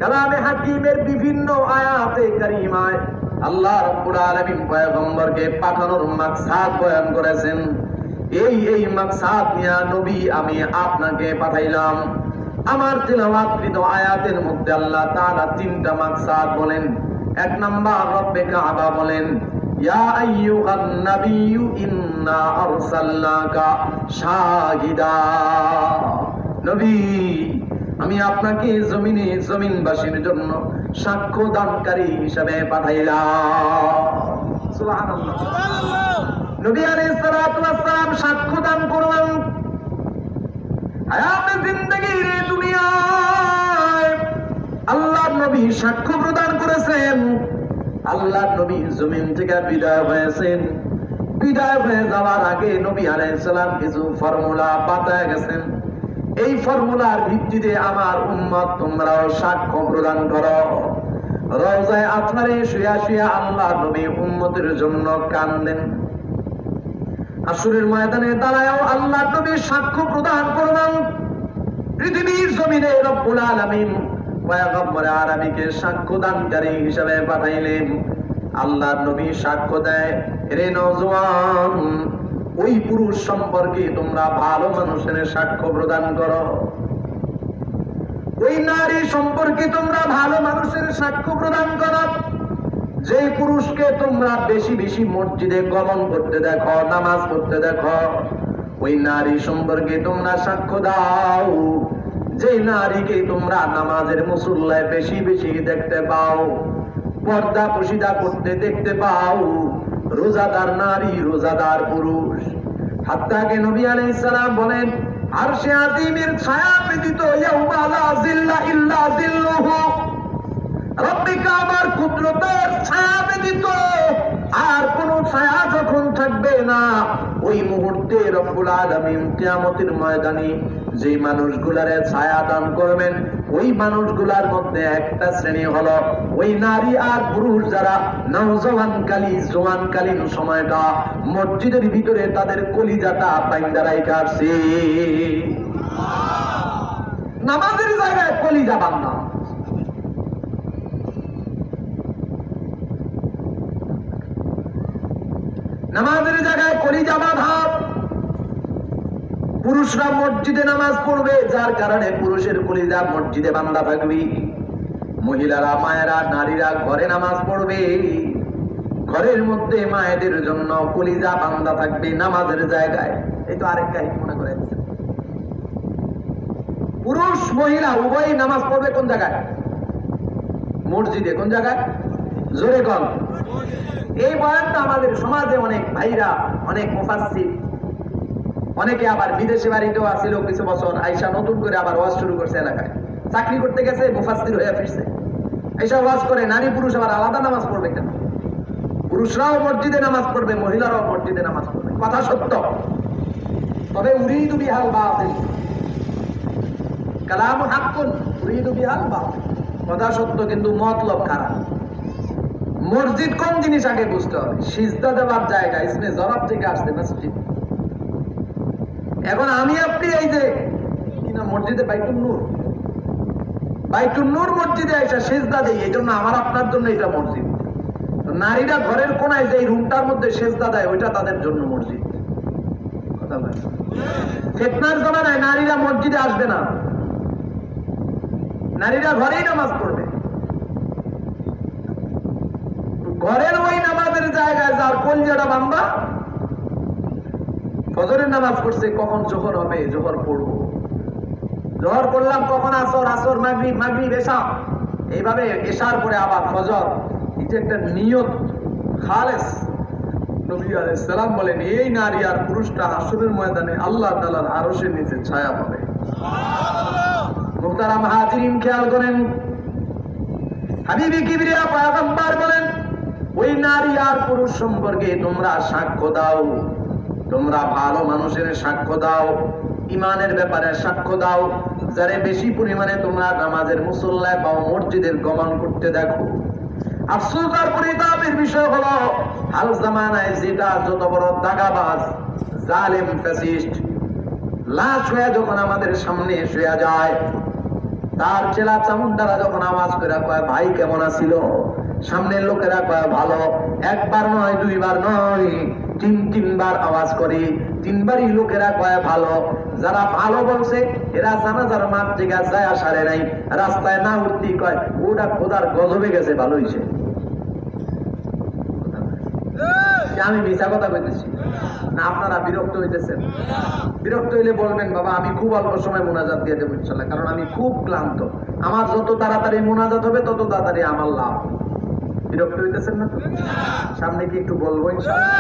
কালামে হাকিমের বিভিন্ন আয়াতে কারিমায় আল্লাহ রাব্বুল আলামিন পয়গম্বরকে পাঠানোর মাকসাদ বয়ান করেছেন। এই মাকসাদ নিয়ে নবী আমি আপনাকে পাঠাইলাম। আমার তিলাওয়াতকৃত আয়াতের মধ্যে আল্লাহ তাআলা তিনটা মাকসাদ বলেন। এক নাম্বার রব্বে কাবা বলেন, ইয়া আইয়ুহান নাবিয়্যু ইন্না আরসালনাকা শাহিদা। নবী, আমি আপনাকে জমিনবাসীর জন্য সাক্ষ্য দানকারী হিসেবে পাঠাইলাম। সুবহানাল্লাহ। নবী আলাইহিস সালাতু ওয়াস সালাম সাক্ষ্য দান করলেন হায়াতে জিন্দেগীর দুনিয়ায়। আল্লাহর নবী সাক্ষ্য প্রদান করেছেন। আল্লাহর নবী জমিন থেকে বিদায় হয়েছেন। বিদায় হয়ে যাওয়ার আগে নবী আলাইহিস সালাম কিছু ফর্মুলা বাতায় গেছেন। এই ফর্মুলার ভিত্তিতে আমার উম্মত তোমরাও সাক্ষ্য প্রদান করো। রওজায়ে আতহারে শুয়া শুয়া আল্লাহর নবী উম্মতের জন্য কান্দেন। হাসরের ময়দানে দাঁড়ায়ও আল্লাহর নবী সাক্ষ্য প্রদান করবেন। পৃথিবীর জমিনে রব্বুল আলামিন পয়গম্বর আরবীকে সাক্ষ্যদানকারী হিসেবে পাঠাইলেন। আল্লাহর নবী সাক্ষ্য দেয়, হে নওজোয়ান, ওই পুরুষ সম্পর্কে তোমরা ভালো মানুষের সাক্ষ্য প্রদান করো। ওই নারী সম্পর্কে তোমরা ভালো মানুষের সাক্ষ্য প্রদান করো। যে পুরুষকে তোমরা বেশি বেশি মসজিদে গমন করতে দেখো, নামাজ পড়তে দেখো, ওই নারী সম্পর্কে তোমরা সাক্ষ্য দাও। যে নারীকে তোমরা নামাজের মুসল্লায় বেশি বেশি দেখতে পাও, পর্দা পশিদা করতে দেখতে পাও, রোজাদার নারী, রোজাদার পুরুষ। হাত্তাকে নবী আলাইহিস সালাম বলেন, আরশে আযীমের ছায়া ব্যতীত ইয়াউমা লা জিল্লা ইল্লা জিল্লুহু, রব্বে কাবার কুদরতের ছায়া ব্যতীত আর কোন ছায়া যখন থাকবে না, ওই মুহূর্তে রব্বুল আলামিন কিয়ামতের ময়দানে যে মানুষগুলারে ছায়া দান করবেন, ওই মানুষগুলার মধ্যে একটা শ্রেণী হলো ওই নারী আর পুরুষ যারা জওয়ানকালীন সময়টা মসজিদের ভিতরে তাদের কলিজাটা বাইন্দা রাইখা আসছে। নামাজের জায়গায় কলিজা বান্ধা। নামাজের জায়গায় কলিজা বাঁধা। পুরুষরা মসজিদে নামাজ পড়বে, যার কারণে পুরুষের কলিজা মসজিদে বান্ধা থাকবে। মহিলারা, মায়েরা, নারীরা ঘরে নামাজ পড়বে, ঘরের মধ্যে মায়েদের জন্য কলিজা বান্ধা থাকবে নামাজের জায়গায়। এই তো আরেকটা মনে করে, পুরুষ মহিলা উভয় নামাজ পড়বে কোন জায়গায়? মসজিদে। কোন জায়গায়? জোরে কল। এই বয়ানটা আমাদের সমাজে অনেক ভাইরা, অনেক মুফাসসির, অনেকে আবার বিদেশে বাড়িতেও আসিল কিছু বছর, আইসা নতুন করে আবার ওয়াজ শুরু করছে। এলাকায় চাকরি করতে গেছে, মুফাসসির হয়ে ফিরছে, আইসা ওয়াজ করে নারী পুরুষ আবার আলাদা নামাজ পড়বে কেন? পুরুষরাও মসজিদে নামাজ পড়বে, মহিলারাও মসজিদে নামাজ পড়বে। কথা সত্য, তবে উরিদু বিহাল বাতিল, কালামু হাক্কুন, উরিদু বিহাল বাতিল। কথা সত্য, কিন্তু মতলব খারাপ। মসজিদ কোন জিনিস আগে বুঝতে হবে। সিজদা দেওয়ার জায়গা ইসমে জরাব থেকে আসছে মসজিদ। এখন আমি আপনি এই যে কিনা মসজিদে বাইতুল নূর মসজিদে আইসা সিজদা দেই, এই জন্য আমার আপনার জন্য এটা মসজিদ। নারীরা ঘরের কোনায় যে রুমটার মধ্যে সিজদা দেয়, ওইটা তাদের জন্য মসজিদ। কথা বলেন। ফিতনার জামানায় নারীরা মসজিদে আসবে না, নারীরা ঘরেই নামাজ পড়বে। ঘরের ওই নামাজের জায়গায় যার কলিজাটা বান্ধা, ফজরের নামাজ পড়ছে, কখন জোহর হবে, জোহর পড়বো, জোহর পড়লাম কখন আসর, আসর মাগরিব, মাগরিব এশা, এইভাবে এশার পরে আবার ফজর। এটা একটা নিয়ত খালেস। নবী আলাইহিস সালাম বলেন, এই নারী আর পুরুষটা হাসরের ময়দানে আল্লাহ তাআলার আরশের নিচে ছায়া পাবে। মুহতারাম হাজিরিন, খেয়াল করেন, হাবিবে কিবরিয়া পয়গম্বর বলেন, ওই নারী আর পুরুষ সম্পর্কে তোমরা সাক্ষ্য দাও, তোমরা ভালো মানুষের সাক্ষ্য দাও, ইমানের ব্যাপারে সাক্ষ্য দাও, যারে বেশি পরিমাণে তোমরা নামাজের মুসল্লায় বা মসজিদের গমন করতে দেখো। আফসোস আর পরিতাপের বিষয় হলো, হাল জামানায় যেটা যত বড় দাগাবাজ, জালেম, ফ্যাসিস্ট লাশ হয়ে যখন আমাদের সামনে শুয়ে যায়, তার চেলা চামুন্ডারা যখন আওয়াজ করে কয় ভাই কেমন আছিল, সামনের লোকেরা কয় ভালো। একবার নয়, দুইবার নয়, তিনবার আওয়াজ করে, তিনবারই লোকেরা কয় ভালো। যারা ভালো বলছে এরা জানাজার মাঠ থেকে যায় আসারে নাই, রাস্তায় না উঠতেই কয় ওটা খোদার গজবে গেছে, ভালো হয়েছে। আমি মিছা কথা বলতেছি না? আপনারা বিরক্ত হইতেছেন? বিরক্ত হইলে বলবেন বাবা আমি খুব অল্প সময় মোনাজাত দিয়ে দেবো ইনশাআল্লাহ, কারণ আমি খুব ক্লান্ত। আমার যত তাড়াতাড়ি মোনাজাত হবে তত তাড়াতাড়ি আমার লাভ। বিরক্ত হইতেছেন না তো? সামনে কি একটু বলবো ইনশাআল্লাহ?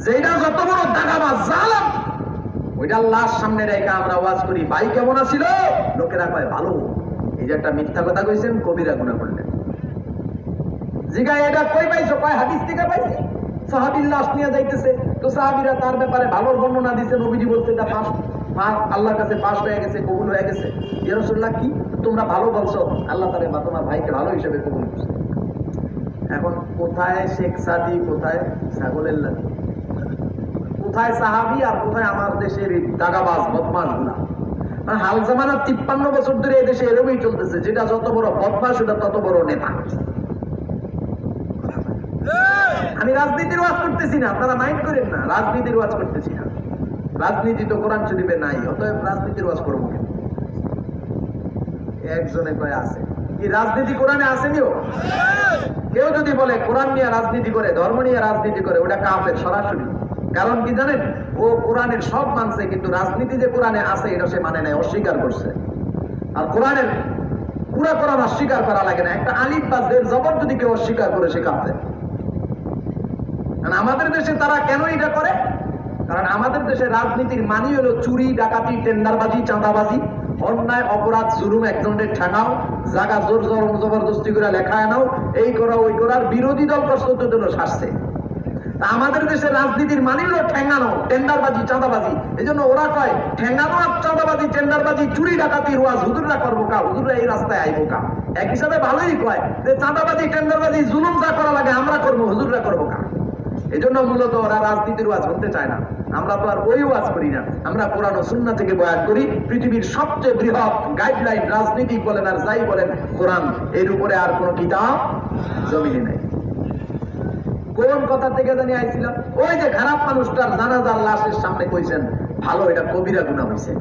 যেটা যত বড় দাগাবাজ জালেম, ওইটা লাশ সামনে রেখে আমরা ওয়াজ করি ভাই কেমন আছিল, লোকেরা কয় ভালো। এই যে একটা মিথ্যা কথা কইছেন, কবিরা গুনাহ করলেন। জিগায় এটা কই পাইছো? কয় হাদিস থেকে পাইছি। সাহাবীর লাশ নিয়ে যাইতেছে, তো সাহাবীরা তার ব্যাপারে ভালো বর্ণনা দিয়েছে। নবীজি বলতে এটা পাস আল্লাহর কাছে পাস হয়ে গেছে, কবুল হয়ে গেছে। ইয়া রাসূলুল্লাহ কি তোমরা ভালো বলছো, আল্লাহ তাআলা বা তোমার ভাইকে ভালো হিসেবে কবুল করছে। এখন কোথায় শেখ সাদি, কোথায় ছাগলের লাঠি, কোথায় সাহাবী আর কোথায় আমার দেশের দাগাবাজ বদমাশ গুলা? হাল জামানা 53 বছর ধরে এই দেশে এরকমই চলতেছে, যেটা যত বড় বদমাশ ওটা তত বড় নেতা। আমি রাজনীতির ওয়াজ করতেছি না, আপনারা মাইন্ড করেন না, রাজনীতির ওয়াজ করতেছি না। রাজনীতি তো কোরআন শরীফে নাই, অতএব রাজনীতির ওয়াজ করবো কেন? একজনে কয় আছে কি রাজনীতি কোরআনে আসেনিও? কেউ যদি বলে কোরআন নিয়ে রাজনীতি করে, ধর্ম নিয়ে রাজনীতি করে, ওটা কাফের সরাসরি। কারণ কি জানেন? ও কোরআনের সব মানছে, কিন্তু রাজনীতি যে কোরআনে আছে এটা সে মানে নাই, অস্বীকার করছে। আর কোরআনের পুরা কোরআন অস্বীকার করা লাগে না, একটা আলিফ বা জের জবর যদি কেউ অস্বীকার করে সে কাফের। আমাদের দেশে তারা কেন এটা করে? কারণ আমাদের দেশে রাজনীতির মানি হলো চুরি, ডাকাতি, টেন্ডারবাজি, চাঁদাবাজি, অন্যায়, অপরাধ, জুলুম, একজনের ঠেঙাও, জায়গা জোর জবরদস্তি করে লেখায় নাও, এই করা ওই করার, বিরোধী দল প্রস্তুত জন্য শাসছে। তা আমাদের দেশে রাজনীতির মানি হলো ঠেঙ্গানো, টেন্ডারবাজি, চাঁদাবাজি। এই জন্য ওরা কয় ঠেঙ্গানো আর চাঁদাবাজি, টেন্ডারবাজি, চুরি, ডাকাতি ওয়াজ হুজুররা করবো কা, হুজুররা এই রাস্তায় আইবো কা। এক হিসাবে ভালোই কয় যে চাঁদাবাজি, টেন্ডারবাজি, জুলুম যা করা লাগে আমরা করবো, হুজুররা করবো কা। এই জন্য মূলত ওরা রাজনীতির ওয়াজ করতে চায় না। আমরা তো আর ওই ওয়াজ করি না, আমরা কোরআন ও সুন্নাহ থেকে বয়ান করি। পৃথিবীর সবচেয়ে বৃহৎ গাইডলাইন, রাজনীতি বলেন আর যাই বলেন, কোরআন। এর উপরে আর কোন কিতাব জমিনে নাই। কোন কথা থেকে জানি আইছিলাম? ওই যে খারাপ মানুষটার জানাজার লাশের সামনে কইছেন ভালো, এটা কবিরা গুনাহ হইছে।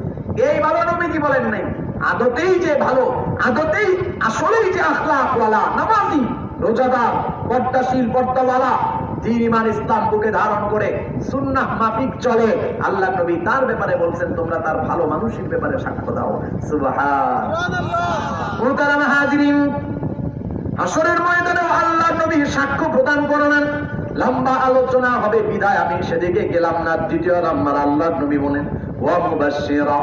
এই ভালো নবীজি বলেন নাই। আদতেই যে ভালো, আদতেই আসলেই যে আখলাক ওয়ালা, নামাজি, রোজাদার, পর্দাশীল, পর্দাওয়ালা, দ্বীন ইমান ইসলাম বুকে ধারণ করে সুন্নাহ মাফিক চলে, আল্লাহ নবী তার ব্যাপারে বলছেন তোমরা তার ভালো মানুষের ব্যাপারে সাক্ষ্য দাও। সুবহানাল্লাহ। মুহতারাম হাজিরিন, হাসরের ময়দানে আল্লাহ নবী সাক্ষ্য প্রদান করলেন। লম্বা আলোচনা হবে বিদায় আমি সেদিকে গেলাম না। দ্বিতীয় নাম্বার আল্লাহ নবী বলেন ওয়া মুবাশশিরা,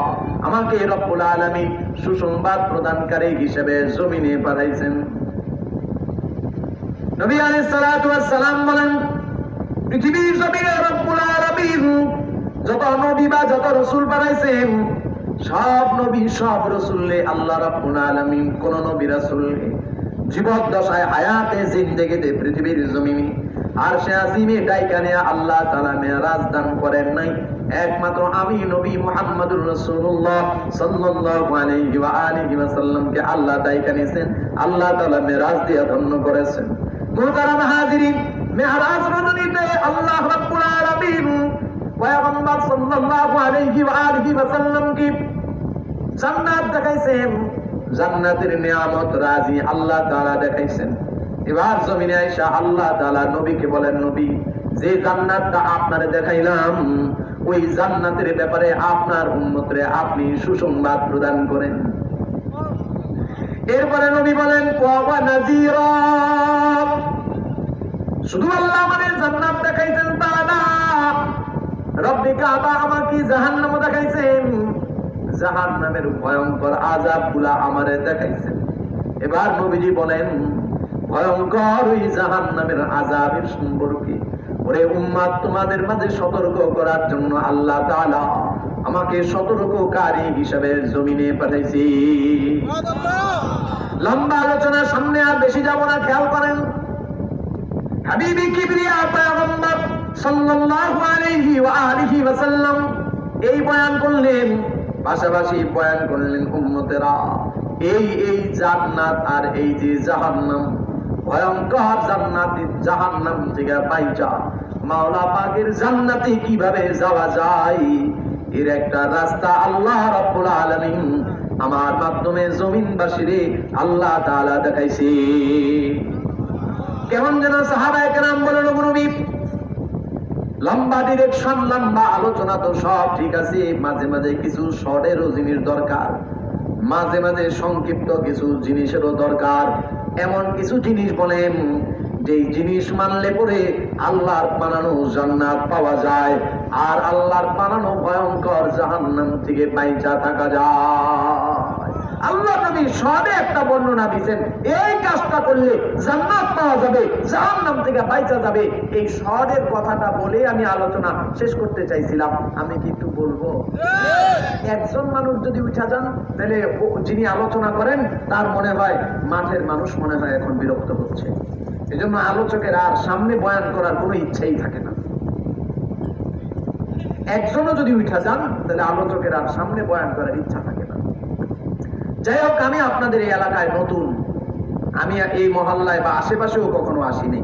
আমাকে রব্বুল আলামিন সুসংবাদ প্রদানকারী হিসেবে জমিনে পাঠাইছেন। নবী আলাইহিস সালাতু ওয়াস সালাম বলেন পৃথিবীর জমিনে রব্বুল আলামিন যত নবী বা যত রাসূল পাঠাইছেন, সব নবী সব রাসূলকে আল্লাহ রাব্বুল আলামিন কোন নবী রাসূলকে জীবদ্দশায় হায়াতে জিন্দেগিতে পৃথিবীর জমিনে আরশে আজিমে ডাইকানে আল্লাহ তাআলা মেরাজ দান করেন নাই। একমাত্র আমি নবী মুহাম্মদুর রাসূলুল্লাহ সাল্লাল্লাহু আলাইহি ওয়া আলিহি ওয়াসাল্লামকে আল্লাহ ডাইকানেছেন, আল্লাহ তাআলা মেরাজ দিয়ে ধন্য করেছেন। মুহতারাম হাজিরিন, মেরাজ রজনীতে আল্লাহ রাব্বুল আলামিন পয়গম্বর সাল্লাল্লাহু আলাইহি ওয়া আলিহি ওয়াসাল্লামকে জান্নাত দেখাইছেন, জান্নাতের নিয়ামত রাজি আল্লাহ তাআলা দেখাইছেন। এবার জমিনে আয়েশা আল্লাহ তাআলা নবীকে বলেন নবী, যে জান্নাতটা আপনারে দেখাইলাম ওই জান্নাতের ব্যাপারে আপনার উম্মতরে আপনি সুসংবাদ প্রদান করেন। এরপরে নবী বলেন ওয়া নাযীরা, শুধু আল্লাহ মানে জান্নাত দেখাইছেন তা না, রব্বে কাবা আমাকে জাহান্নাম দেখাইছেন, জাহান্নামের ভয়ঙ্কর আযাবগুলা আমারে দেখাইছেন। এবার নবীজি বলেন ভয়ঙ্কর ওই জাহান্নামের আযাবের সম্পর্কে ওরে উম্মত তোমাদের মাঝে সতর্ক করার জন্য আল্লাহ তাআলা আমাকে সতর্ককারী হিসেবে জমিনে পাঠাইছে। লম্বা আলোচনা সামনে আর বেশি যাব না, খেয়াল করেন। হাবিবি কিবরিয়া পয়গম্বর সাল্লাল্লাহু আলাইহি ওয়া আলিহি ওয়াসাল্লাম এই বয়ান করলেন পাশাপাশি বয়ান করলেন উম্মতেরা এই জান্নাত আর এই যে জাহান্নাম, ভয়ঙ্কর জান্নাতি জাহান্নাম থেকে বাইচা মাওলা পাকের জান্নাতে কিভাবে যাওয়া যায় এর একটা রাস্তা আল্লাহ রাব্বুল আলামিন আমার মাধ্যমে জমিনবাসীরে আল্লাহ তাআলা দেখাইছে। কেমন যেন সাহাবায়ে কেরাম বলেন, নবী লম্বা ডিরেকশন, লম্বা আলোচনা তো সব ঠিক আছে, মাঝে মাঝে কিছু শর্টেরও জিনিস দরকার, মাঝে মাঝে সংক্ষিপ্ত কিছু জিনিসেরও দরকার। এমন কিছু জিনিস বলেন যে জিনিস মানলে পরে আল্লাহর বানানো জান্নাত পাওয়া যায় আর আল্লাহর বানানো ভয়ঙ্কর জাহান্নাম থেকে বাইচা থাকা যায়। আল্লাহ নবী শর্টে একটা বর্ণনা দিয়েছেন, এই কাজটা করলে জান্নাত পাওয়া যাবে, জাহান্নাম থেকে বাইচা যাবে। এই শর্টের কথাটা বলে আমি আলোচনা শেষ করতে চাইছিলাম। আমি কি একটু বলবো? একজন মানুষ যদি উঠা যান তাহলে যিনি আলোচনা করেন তার মনে হয় মাঠের মানুষ মনে হয় এখন বিরক্ত হচ্ছে, এজন্য আলোচকের আর সামনে বয়ান করার কোনো ইচ্ছাই থাকে না। একজনও যদি উঠা যান তাহলে আলোচকের আর সামনে বয়ান করার ইচ্ছা থাকে না। যাই হোক, আমি আপনাদের এই এলাকায় নতুন, আমি এই মহল্লায় বা আশেপাশেও কখনো আসিনি,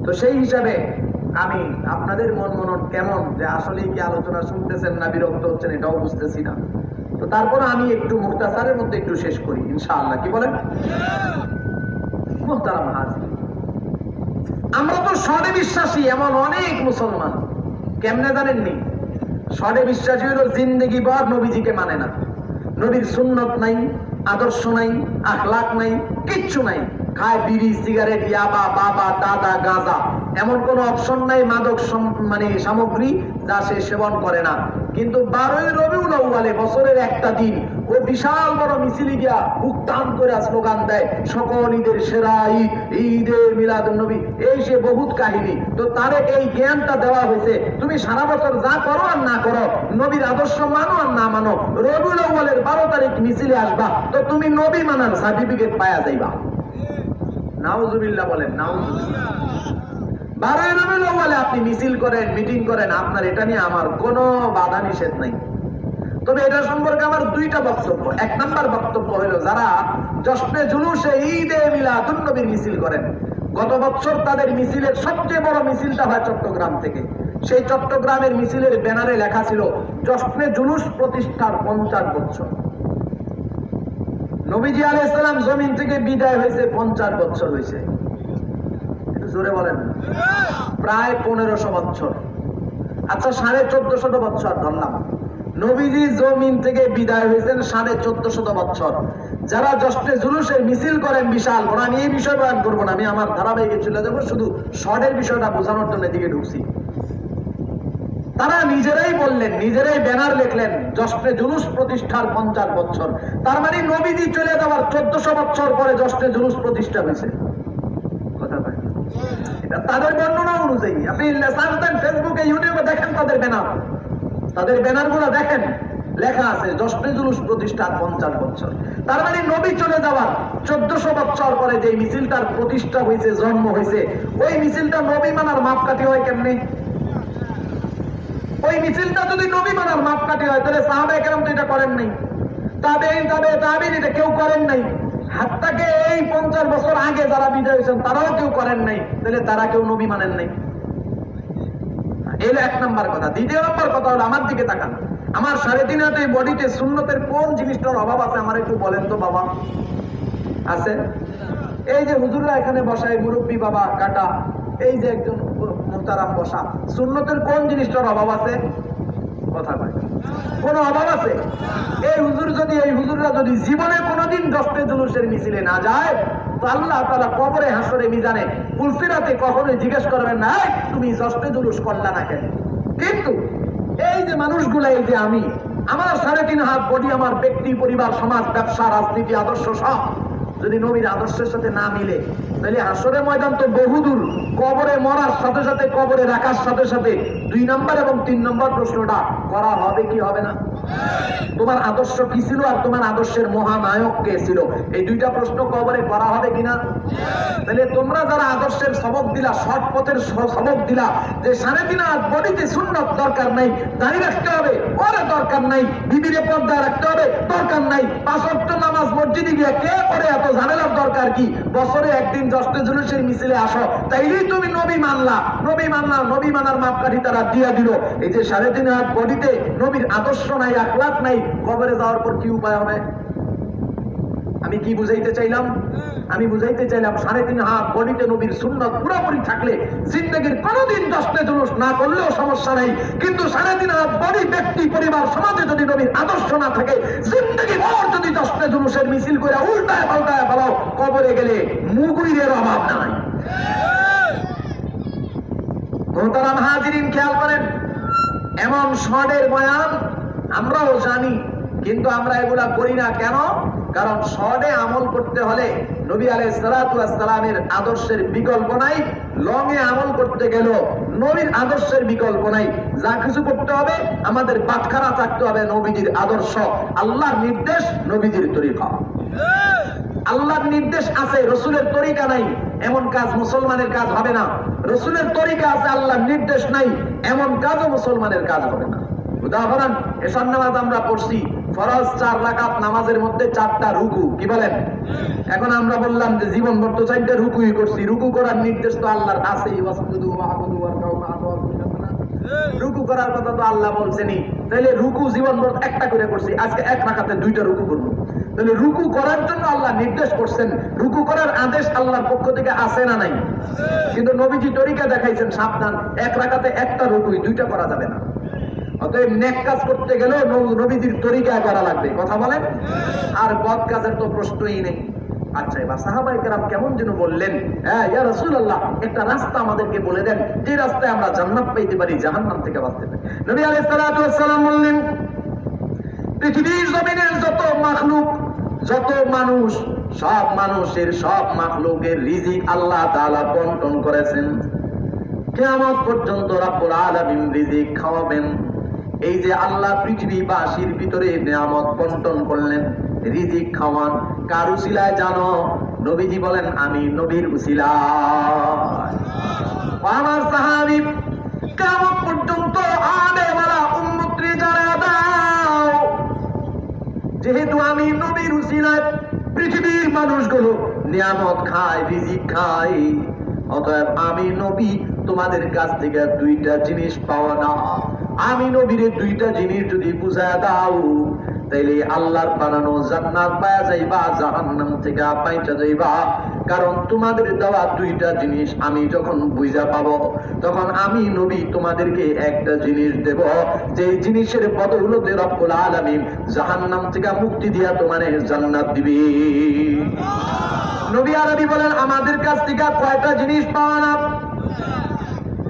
তো সেই হিসাবে আমি আপনাদের মনন কেমন, যে আসলে কি আলোচনা শুনতেছেন না বিরক্ত হচ্ছেন এটাও বুঝতেছি না। তো তারপর আমি একটু মুখতাসারের মধ্যে একটু শেষ করি ইনশাআল্লাহ, কি বলেন? মুহতারাম হাজির, আমরা তো শর্টে বিশ্বাসী এমন অনেক মুসলমান, কেমনে জানেননি? শর্টে বিশ্বাসী হলো জিন্দেগি ভর নবীজিকে মানে না, নবীর সুন্নত নাই, আদর্শ নাই, আখলাক নাই, কিচ্ছু নাই, খায় বিড়ি, সিগারেট, ইয়াবা, বাবা, দাদা, গাঁজা, এমন কোন অপশন নাই মাদক মানে সামগ্রী যা সে সেবন করে না। কিন্তু 12ই রবিউল আউয়ালে বছরের একটা দিন ও বিশাল বড় মিছিলে গিয়া উত্তান করে স্লোগান দেয়, সকল ঈদের সেরা ঈদ, ঈদে মিলাদুন নবী, এই সে বহুত কাহিনী। তো তারে এই জ্ঞানটা দেওয়া হয়েছে, তুমি সারা বছর যা করো আর না করো, নবীর আদর্শ মানো আর না মানো, রবিউল আউয়ালের 12 তারিখ মিছিলে আসবা তো তুমি নবী মানার সার্টিফিকেট পায়া যাইবা। নাউজুবিল্লাহ বলেন, নাউজুবিল্লাহ। 12ই রবিউল আউয়ালে আপনি মিছিল করেন, মিটিং করেন, আপনার এটা নিয়ে আমার কোনো বাধা নিষেধ নাই। তবে এটা সম্পর্কে আমার দুইটা বক্তব্য। এক নাম্বার বক্তব্য হলো, যারা জশ্নে জুলুসে ঈদে মিলাদুন নবীর মিছিল করেন, গত বছর তাদের মিছিলের সবচেয়ে বড় মিছিলটা হয় চট্টগ্রাম থেকে। সেই চট্টগ্রামের মিছিলের ব্যানারে লেখা ছিল জশ্নে জুলুস প্রতিষ্ঠার 50 বছর। নবীজি আলাইহিস সালাম জমিন থেকে বিদায় হয়েছে 50 বছর হয়েছে, একটু জোরে বলেন। প্রায় 1500 বছর। আচ্ছা, 1450 বছর ধরলাম, নবীজি জমিন থেকে বিদায় হয়েছেন 1450 বছর। যারা জশ্নে জুলুসের মিছিল করেন বিশাল, আমি এই বিষয় বয়ান করবো না, আমি আমার ধারাবাহিকে চলে যাবো, শুধু শর্টের বিষয়টা বোঝানোর জন্য এদিকে ঢুকছি। তারা নিজেরাই বললেন, নিজেরাই ব্যানার লিখলেন জশ্নে জুলুস প্রতিষ্ঠার 50 বছর। তার মানে নবীজি চলে যাওয়ার 1400 বছর পরে জশ্নে জুলুস প্রতিষ্ঠা হয়েছে। কথা বলেন, এটা তাদের বর্ণনা অনুযায়ী। আপনি সার্চ দেন ফেসবুকে, ইউটিউবে, দেখেন তাদের ব্যানার, তাদের ব্যানার গুলো দেখেন, লেখা আছে জশ্নে জুলুস প্রতিষ্ঠার 50 বছর। তার মানে নবী চলে যাওয়ার 1400 বছর পরে যে মিছিলটার প্রতিষ্ঠা হয়েছে, জন্ম হয়েছে, ওই মিছিলটা নবী মানার মাপকাঠি হয় কেমনে? ওই মিছিলটা যদি নবী মানার মাপকাঠি হয় তাহলে সাহাবায়ে কেরাম তো এটা করেন নাই, তাবেঈন এটা কেউ করেন নাই, হাত্তাকে এই 50 বছর আগে যারা বিদায় হয়েছেন তারাও কেউ করেন নাই, তাহলে তারা কেউ নবী মানেন নাই। এই এক নাম্বার কথা। দ্বিতীয় নাম্বার কথা হলো, আমার দিকে তাকান, আমার 3.5 হাতে বডিতে সুন্নতের কোন জিনিসটার অভাব আছে আমার একটু বলেন তো বাবা। আছে? এই যে হুজুররা এখানে বসায়, মুরব্বী বাবা কাটা, এই যে একজন মুহতারাম বসা, সুন্নতের কোন জিনিসটার অভাব আছে? কথা কয়, কোন অভাব আছে? এই হুজুররা যদি জীবনে কোনোদিন জশ্নে জুলুসের মিছিলে না যায় তো আল্লাহ তাআলা কবরে, হাসরে, মিজানে, পুলসিরাতে কখনোই জিজ্ঞেস করবেন না তুমি জশ্নে জুলুস করলা না কেন। কিন্তু এই যে মানুষগুলা, এই যে আমি, আমার 3.5 হাত বডি, আমার ব্যক্তি, পরিবার, সমাজ, ব্যবসা, রাজনীতি, আদর্শ সব যদি নবীর আদর্শের সাথে না মিলে তাহলে হাসরের ময়দান তো বহুদূর। কবরে মরার সাথে সাথে, কবরে রাখার সাথে সাথে 2 নম্বর এবং 3 নম্বর প্রশ্নটা করা হবে কি হবে না? তোমার আদর্শ কি ছিল আর তোমার আদর্শের মহানায়ক কে ছিল, এই 2টা প্রশ্ন কবরে করা হবে কিনা? তাহলে তোমরা যারা আদর্শের সবক দিলা, শর্ট পথের সবক দিলা, যে 3.5 হাত বডিতে সুন্নত দরকার নাই, দাঁড়িয়ে রাখতে হবে, পরে দরকার নাই, বিবিরে পর্দা রাখতে হবে দরকার নাই, 5 ওয়াক্ত নামাজ মসজিদে গিয়ে কে করে এত ঝামেলার দরকার কি? বছরে একদিন জশ্নে জুলুসের মিছিলে আসো, তাইলেই তুমি নবী মানলা। নবী মানার মাপকাঠি তারা দিয়া দিল। এই যে 3.5 হাত বডিতে নবীর আদর্শ নাই, আখলাক নাই, কবরে যাওয়ার পর কি উপায় হবে? আমি কি বুঝাইতে চাইলাম? আমি বুঝাইতে চাইলাম 3.5 হাত বডিতে নবীর সুন্নাত পুরোপুরি থাকলে জিন্দেগীর কোনোদিন জশ্নে জুলুস না করলেও সমস্যা নাই, কিন্তু 3.5 হাত বডি ব্যক্তি পরিবার সমাজে যদি নবীর আদর্শ না থাকে, জিন্দেগি ভর যদি জশ্নে জুলুসের মিছিল করে উল্টায় পাল্টায় ফেলাও, কবরে গেলে মুগুইরের অভাব নাই। মোহতারাম হাজিরিন, খেয়াল করেন, এমন শর্টের বয়ান আমরাও জানি, কিন্তু আমরা এগুলা করি না কেন? কারণ শর্টে আমল করতে হলে নবী আলাইহিস সালাতু ওয়াস সালামের আদর্শের বিকল্প নাই, লং এ আমল করতে গেল নবীর আদর্শের বিকল্প নাই। যা কিছু করতে হবে আমাদের বাটখারা থাকতে হবে নবীজির আদর্শ, আল্লাহর নির্দেশ, নবীজির তরিকা। আল্লাহর নির্দেশ আছে, রসুলের তরিকা নাই, এমন কাজ মুসলমানের কাজ হবে না। রসুলের তরিকা আছে, আল্লাহর নির্দেশ নাই, এমন কাজও মুসলমানের কাজ হবে না। উদাহরণ, এশার নামাজ আমরা পড়ছি, ফরজ 4 রাকাত নামাজের মধ্যে 4টা রুকু, কি বলেন? এখন আমরা বললাম যে জীবন ভর তো 4টা রুকুই করছি, রুকু করার নির্দেশ তো আল্লাহর আছেই, ওয়াসজুদু ওয়াবুদু ওয়ারকাউ মা রুকু করার কথা তো আল্লাহ বলছেনই, তাহলে রুকু জীবন ভর একটা করে করছি, আজকে 1 রাকাতে 2টা রুকু করব। তাহলে রুকু করার জন্য আল্লাহ নির্দেশ করছেন, রুকু করার আদেশ আল্লাহর পক্ষ থেকে আছে না নাই? কিন্তু নবীজি তরিকা দেখাইছেন, সাবধান, 1 রাকাতে 1টা রুকুই, 2টা করা যাবে না। অতএব নেক কাজ করতে গেলে নবীজির তরিকা করা লাগবে, কথা বলেন। আর বদ কাজের তো প্রশ্নই নেই। আচ্ছা, এবার সাহাবায়ে কেরাম কেমন যেন বললেন, হ্যাঁ ইয়া রাসূলুল্লাহ, একটা রাস্তা আমাদেরকে বলে দেন, যে রাস্তায় আমরা জান্নাত পাইতে পারি, জাহান্নাম থেকে বাঁচতে পারি। নবী আলাইহিস সালাতু ওয়াস সালাম বললেন, পৃথিবীর জমিনের যত মাখলুক, যত মানুষ, সব মানুষের, সব মাখলুকের রিজিক আল্লাহ তাআলা বন্টন করেছেন। কিয়ামত পর্যন্ত রব্বুল আলামিন রিজিক খাওয়াবেন। এই যে আল্লাহ পৃথিবীবাসীর ভিতরে নিয়ামত বন্টন করলেন, রিজিক খাওয়ান, কার উসিলায় জানো? নবীজি বলেন, আমি নবীর উসিলায়। আমার সাহাবী, কিয়ামত পর্যন্ত আনেওয়ালা উম্মতরে জানা দাও, যেহেতু আমি নবীর উসিলায় পৃথিবীর মানুষগুলো নিয়ামত খায়, রিজিক খায়, অতএব আমি নবী তোমাদের কাছ থেকে 2টা জিনিস পাওয়া না। আমি নবীরে 2টা জিনিস যদি বুঝায় দাও, তাইলে আল্লাহর বানানো জান্নাত পাওয়া যাইবা, জাহান্নাম থেকে পাইতে যাইবা। কারণ তোমাদের দেওয়া 2টা জিনিস আমি যখন বুঝা পাবো, তখন আমি নবী তোমাদেরকে একটা জিনিস দেব, যে জিনিসের বদৌলতে রব্বুল আলামিন জাহান্নাম থেকে মুক্তি দিয়া তোমারে জান্নাত দিবে। নবী আরবি বলেন, আমাদের কাছ থেকে কয়টা জিনিস পাওয়া না?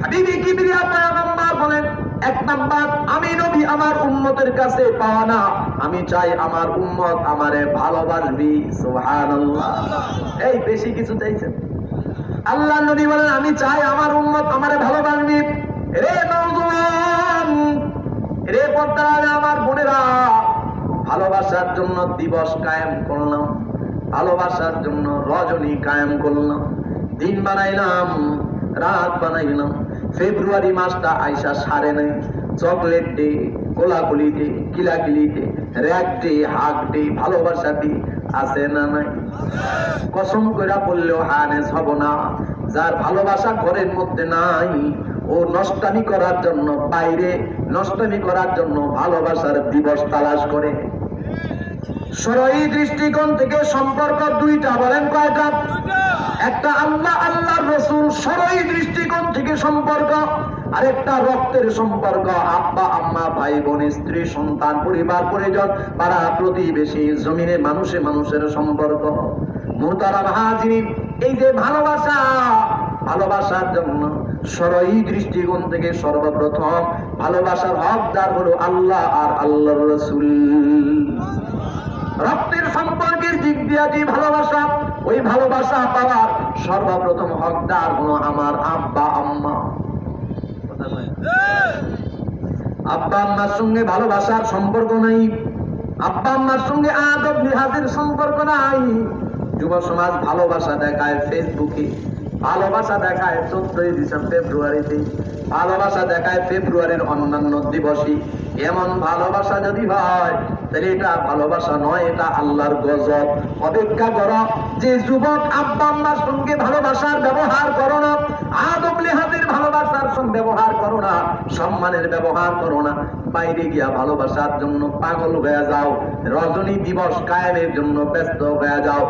হাবিবি কিবরিয়া পয়গম্বর বলেন, 1 নাম্বার, আমি নবী আমার উম্মতের কাছে পাওয়া না, আমি চাই আমার উম্মত আমারে ভালোবাসবি। সুবহানাল্লাহ, এই বেশি কিছু চাইছেন? আল্লাহ নবী বলেন, আমি চাই আমার উম্মত আমারে ভালোবাসবি। রে নওজোয়ান, রে পর্দার আমার বোনেরা, ভালোবাসার জন্য দিবস কায়েম করলাম, ভালোবাসার জন্য রজনী কায়েম করলাম, দিন বানাইলাম, রাত বানাইলাম। ফেব্রুয়ারি মাসটা আইসা সারে নাই, চকলেট ডে, কোলাকুলি ডে, কিলাকিলি ডে, র্যাক ডে, হাগ ডে, ভালোবাসা ডে আছে না নাই? কসম কইরা বললেও হানেস হব না। যার ভালোবাসা ঘরের মধ্যে নাই, ও নষ্টামি করার জন্য বাইরে, নষ্টামি করার জন্য ভালোবাসার দিবস তালাশ করে। শরঈ দৃষ্টিকোণ থেকে সম্পর্ক 2টা, বলেন কয়টা? একটা আল্লাহ, আল্লাহর রাসূল, শরঈ দৃষ্টিকোণ থেকে সম্পর্ক। আরেকটা রক্তের সম্পর্ক, আব্বা আম্মা, ভাই বোন, স্ত্রী সন্তান, পরিবার পরিজন, পাড়া প্রতিবেশী, জমিনে মানুষে মানুষের সম্পর্ক। মুহতারাম হাজিরিন, এই যে ভালোবাসা, ভালোবাসার জন্য শরঈ দৃষ্টিকোণ থেকে সর্বপ্রথম ভালোবাসার হকদার হলো আল্লাহ আর আল্লাহর রাসূল। রক্তের সম্পর্কের দিক দিয়ে যে ভালোবাসা, ওই ভালোবাসা পাওয়ার সর্বপ্রথম হকদার হলো আমার আব্বা আম্মা। আব্বা আম্মার সঙ্গে ভালোবাসার সম্পর্ক নাই, আব্বা আম্মার সঙ্গে আদব লিহাজের সম্পর্ক নাই। যুব সমাজ ভালোবাসা দেখায় ফেসবুকে, ভালোবাসা দেখায় 14 ফেব্রুয়ারিতে, ভালোবাসা দেখায় ফেব্রুয়ারির অন্যান্য দিবসে। এমন ভালোবাসা যদি হয় তাহলে এটা ভালোবাসা নয়, এটা আল্লাহর গজব। অপেক্ষা করো, যে যুবক আব্বা আম্মার সঙ্গে ভালোবাসার ব্যবহার করো না, আদব লেহাজের ভালোবাসার সঙ্গে ব্যবহার করো না, সম্মানের ব্যবহার করো না, বাইরে গিয়া ভালোবাসার জন্য পাগল হয়ে যাও, রজনী দিবস কায়েমের জন্য ব্যস্ত হয়ে যাও।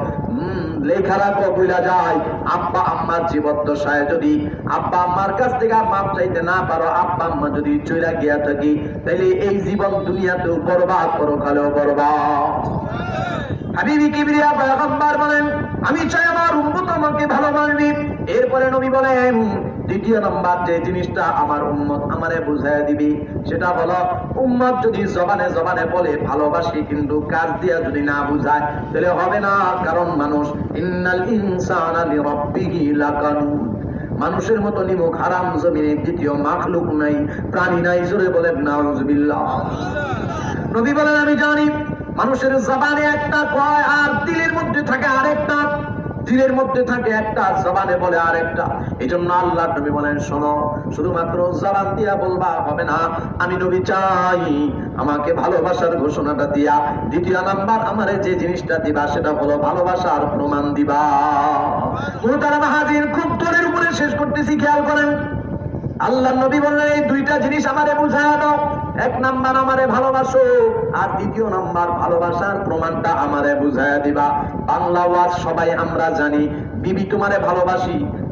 লেখারা কবিলা যায়, আব্বা আম্মার জীবদ্দশায় যদি আব্বা আম্মার কাছ থেকে মাপ চাইতে না পারো, আব্বা আম্মা যদি চইলা গিয়া থাকি, তাহলে এই জীবন দুনিয়াতেও বরবাদ, পরকালেও বরবাদ। হাবিবি কিবরিয়া পয়গম্বর বলেন, আমি চাই আমার উম্মত আমাকে ভালোবাসবে। এরপরে নবী বলেন, দ্বিতীয় নাম্বার যে জিনিসটা আমার উম্মত আমারে বুঝায় দিবি, সেটা হলো উম্মত যদি জবানে জবানে বলে ভালোবাসি, কিন্তু কাজ দিয়া যদি না বুঝায় তাহলে হবে না। কারণ মানুষ, ইন্নাল ইনসানা লিরাব্বিহি লাকানুদ, মানুষের মতো নিমুখ হারাম জমিনে দ্বিতীয় মাখলুক নাই, প্রাণী নাই। জোরে বলেন নাউজুবিল্লাহ। নবী বলেন, আমি জানি মানুষের জবানে একটা কয় আর দিলের মধ্যে থাকে আরেকটা, দিলের মধ্যে থাকে একটা, জবানে বলে আরেকটা। এই জন্য আল্লাহ নবী বলেন, শোনো, শুধুমাত্র জবান দিয়া বলবা হবে না, আমি নবী চাই আমাকে ভালোবাসার ঘোষণাটা দিয়া দ্বিতীয় নাম্বার আমারে যে জিনিসটা দিবা সেটা হলো ভালোবাসার প্রমাণ দিবা। মুহতারাম হাজির, খুব দূরের উপরে শেষ করতেছি, খেয়াল করেন। আল্লাহ নবী বললেন, এই দুইটা জিনিস আমারে বুঝায় দাও। এক নাম্বার আমারে ভালোবাসো, আর দ্বিতীয় নাম্বার ভালোবাসার প্রমাণটা আমারে বুঝায় দিবা। বাংলা ওয়াজ সবাই আমরা জানি, বিবি তোমারে ভালোবাসি,